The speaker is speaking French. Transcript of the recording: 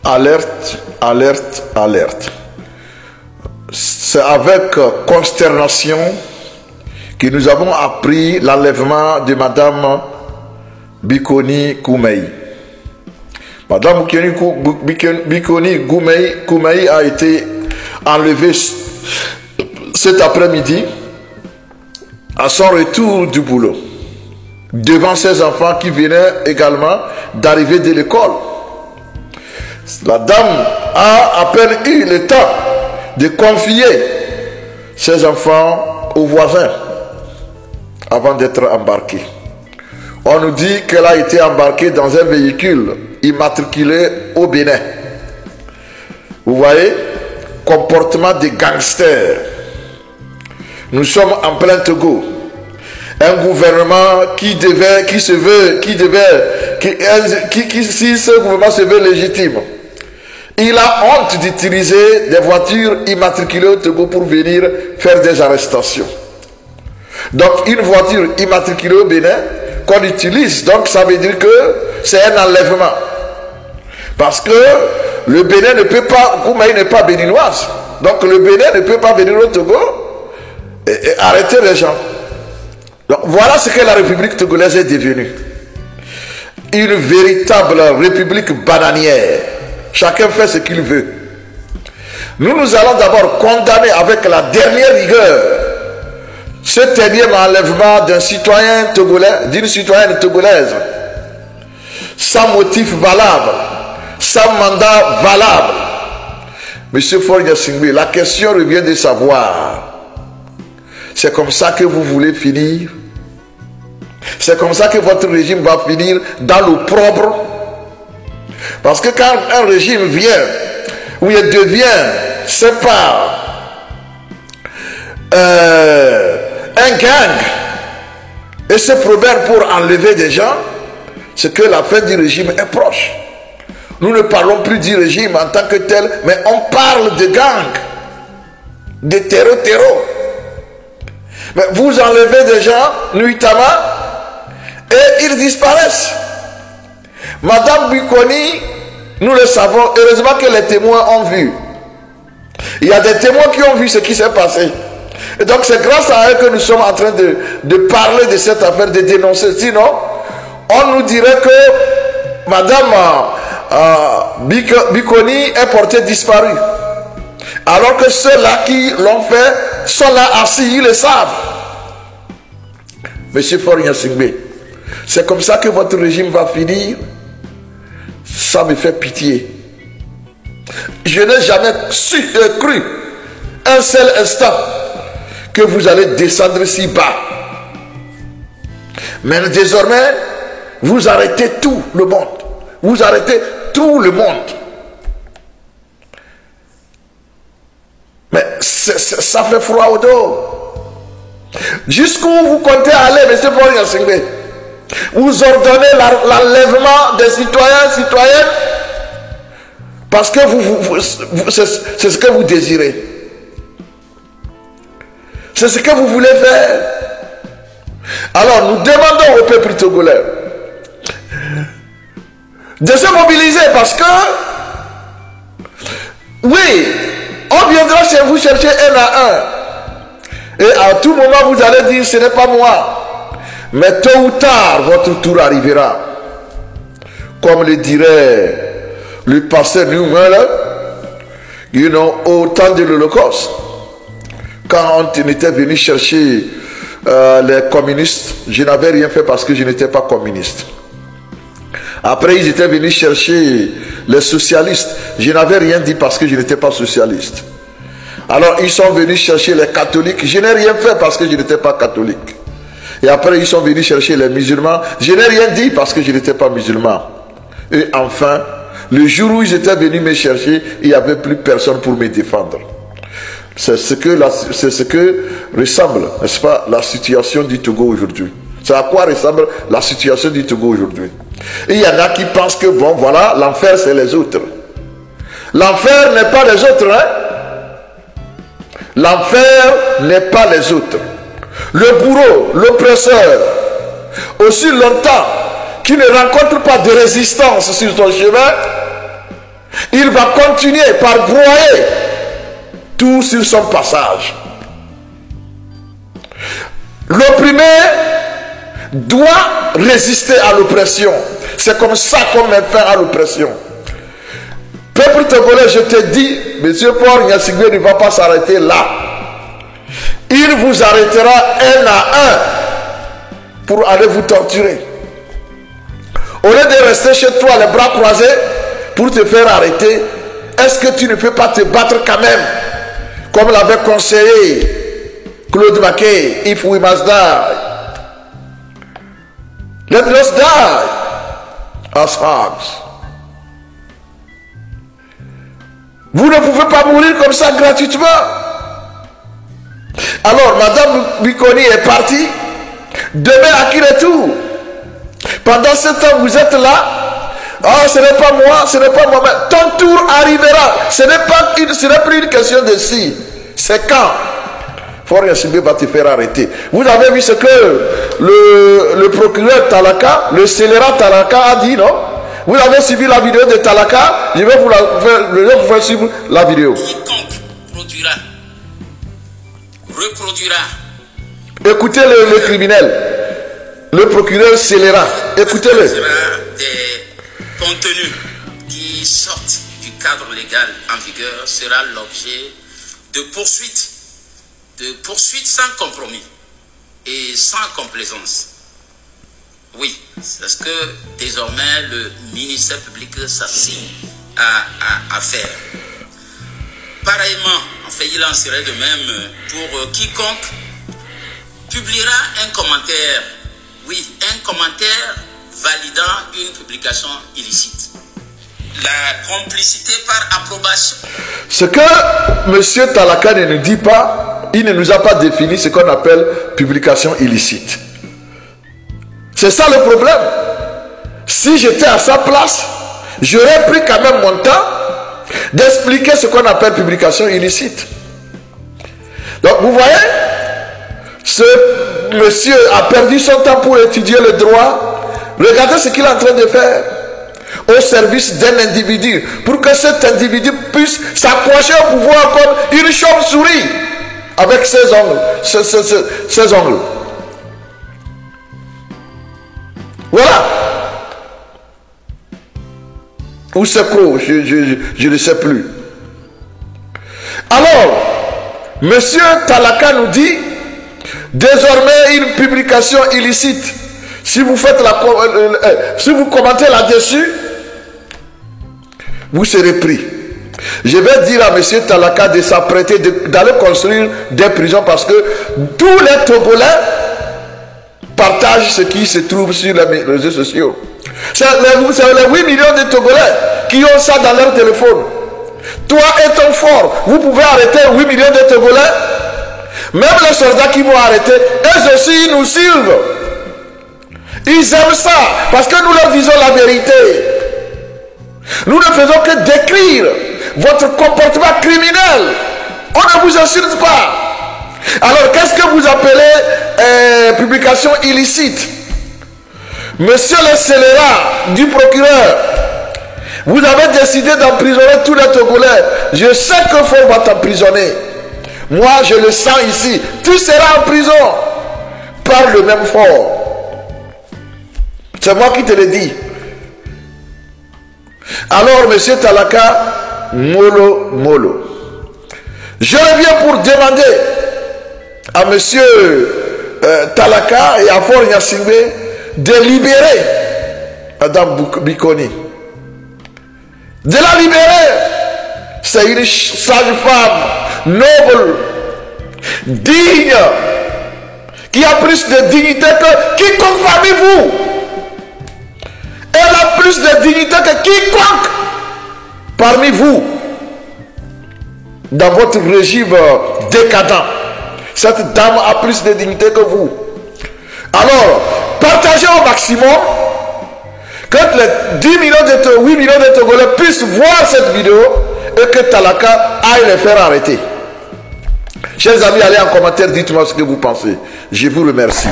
Alerte, alerte, alerte. C'est avec consternation que nous avons appris l'enlèvement de Madame Bikoni Koumei. Madame Bikoni Koumei a été enlevée cet après-midi à son retour du boulot, devant ses enfants qui venaient également d'arriver de l'école. La dame a à peine eu le temps de confier ses enfants aux voisins avant d'être embarquée. On nous dit qu'elle a été embarquée dans un véhicule immatriculé au Bénin. Vous voyez, comportement de gangsters. Nous sommes en plein Togo. Un gouvernement si ce gouvernement se veut légitime, il a honte d'utiliser des voitures immatriculées au Togo pour venir faire des arrestations. Donc une voiture immatriculée au Bénin qu'on utilise, donc ça veut dire que c'est un enlèvement. Parce que le Bénin ne peut pas, Koumei n'est pas béninoise, donc le Bénin ne peut pas venir au Togo et arrêter les gens. Donc voilà ce que la République togolaise est devenue. Une véritable république bananière. Chacun fait ce qu'il veut. Nous allons d'abord condamner avec la dernière rigueur ce énième enlèvement d'un citoyen togolais, d'une citoyenne togolaise, sans motif valable, sans mandat valable. Monsieur Faure Gnassingbé, la question revient de savoir, c'est comme ça que vous voulez finir? C'est comme ça que votre régime va finir dans l'opprobre? Parce que quand un régime vient, où il devient, sépare, un gang, et se probère pour enlever des gens, c'est que la fin du régime est proche. Nous ne parlons plus du régime en tant que tel, mais on parle de gang, de terreau. Mais vous enlevez des gens nuitamment et ils disparaissent. Madame Bikoni, nous le savons, heureusement que les témoins ont vu. Il y a des témoins qui ont vu ce qui s'est passé. Et donc c'est grâce à eux que nous sommes en train de parler de cette affaire, de dénoncer. Sinon, on nous dirait que Madame Bikoni est portée disparue. Alors que ceux-là qui l'ont fait sont là assis, ils le savent. Monsieur Faure Gnassingbé, c'est comme ça que votre régime va finir. Ça me fait pitié. Je n'ai jamais cru un seul instant que vous allez descendre si bas. Mais désormais, vous arrêtez tout le monde. Vous arrêtez tout le monde. Mais ça fait froid au dos. Jusqu'où vous comptez aller, monsieur Faure Gnassingbé? Vous ordonnez l'enlèvement des citoyens, citoyennes, parce que c'est ce que vous désirez. C'est ce que vous voulez faire. Alors nous demandons au peuple togolais de se mobiliser, parce que oui, on viendra chez vous chercher un à un. Et à tout moment vous allez dire ce n'est pas moi. Mais tôt ou tard, votre tour arrivera. Comme le dirait le pasteur Newman, au temps de l'Holocauste, quand on était venu chercher les communistes, je n'avais rien fait parce que je n'étais pas communiste. Après, ils étaient venus chercher les socialistes, je n'avais rien dit parce que je n'étais pas socialiste. Alors, ils sont venus chercher les catholiques, je n'ai rien fait parce que je n'étais pas catholique. Et après, ils sont venus chercher les musulmans. Je n'ai rien dit parce que je n'étais pas musulman. Et enfin, le jour où ils étaient venus me chercher, il n'y avait plus personne pour me défendre. C'est ce que ressemble, n'est-ce pas, la situation du Togo aujourd'hui. C'est à quoi ressemble la situation du Togo aujourd'hui. Et il y en a qui pensent que, bon, voilà, l'enfer, c'est les autres. L'enfer n'est pas les autres, hein. L'enfer n'est pas les autres. Le bourreau, l'oppresseur, aussi longtemps qu'il ne rencontre pas de résistance sur son chemin, il va continuer par broyer tout sur son passage. L'opprimé doit résister à l'oppression. C'est comme ça qu'on met fin à l'oppression. Peuple togolais, je te dis, M. Paul Gnassingbé ne va pas s'arrêter là. Il vous arrêtera un à un pour aller vous torturer. Au lieu de rester chez toi les bras croisés pour te faire arrêter, est-ce que tu ne peux pas te battre quand même, comme l'avait conseillé Claude Mackay? If we must die, let us die as hogs. Vous ne pouvez pas mourir comme ça gratuitement. Alors, Madame Bikoni est partie. Demain, à qui retour? Pendant ce temps, vous êtes là. Oh, ce n'est pas moi, ce n'est pas moi. Ton tour arrivera. Ce n'est plus une question de si. C'est quand. Faure Gnassingbé va te faire arrêter. Vous avez vu ce que le procureur Talaka, le scélérat Talaka a dit, non? Vous avez suivi la vidéo de Talaka. Je vais vous faire suivre la vidéo. Quiconque produira, reproduira. Écoutez le criminel. Le procureur scélérat. Écoutez-le. Des contenus qui sortent du cadre légal en vigueur sera l'objet de poursuites sans compromis et sans complaisance. Oui, c'est ce que désormais le ministère public s'assigne à faire. Pareillement, en fait, il en serait de même pour quiconque publiera un commentaire, oui, un commentaire validant une publication illicite. La complicité par approbation. Ce que M. Talaka ne nous dit pas, il ne nous a pas défini ce qu'on appelle publication illicite. C'est ça le problème. Si j'étais à sa place, j'aurais pris quand même mon temps d'expliquer ce qu'on appelle publication illicite. Donc vous voyez, ce monsieur a perdu son temps pour étudier le droit. Regardez ce qu'il est en train de faire au service d'un individu, pour que cet individu puisse s'accrocher au pouvoir comme une chauve-souris avec ses ongles. Ses ongles. Voilà. Ou c'est quoi? Je ne sais plus. Alors, monsieur Talaka nous dit, désormais une publication illicite, si vous faites si vous commentez là-dessus, vous serez pris. Je vais dire à monsieur Talaka de s'apprêter, d'aller construire des prisons, parce que tous les Togolais partagent ce qui se trouve sur les réseaux sociaux. C'est les 8 millions de Togolais qui ont ça dans leur téléphone. Toi et ton fort, vous pouvez arrêter 8 millions de Togolais. Même les soldats qui vont arrêter, eux aussi ils nous suivent. Ils aiment ça parce que nous leur disons la vérité. Nous ne faisons que décrire votre comportement criminel. On ne vous insulte pas. Alors qu'est-ce que vous appelez publication illicite? Monsieur le scélérat du procureur, vous avez décidé d'emprisonner tous les Togolais. Je sais que Faure va t'emprisonner. Moi, je le sens ici. Tu seras en prison par le même Faure. C'est moi qui te le dis. Alors, monsieur Talaka, mollo, mollo. Je reviens pour demander à monsieur Talaka et à Faure Gnassingbé de libérer Madame Bikoni. De la libérer. C'est une sage-femme noble, digne, qui a plus de dignité que quiconque parmi vous. Elle a plus de dignité que quiconque parmi vous. Dans votre régime décadent, cette dame a plus de dignité que vous. Alors, partagez au maximum que les 8 millions de Togolais puissent voir cette vidéo et que Talaka aille les faire arrêter. Chers amis, allez en commentaire, dites-moi ce que vous pensez. Je vous remercie.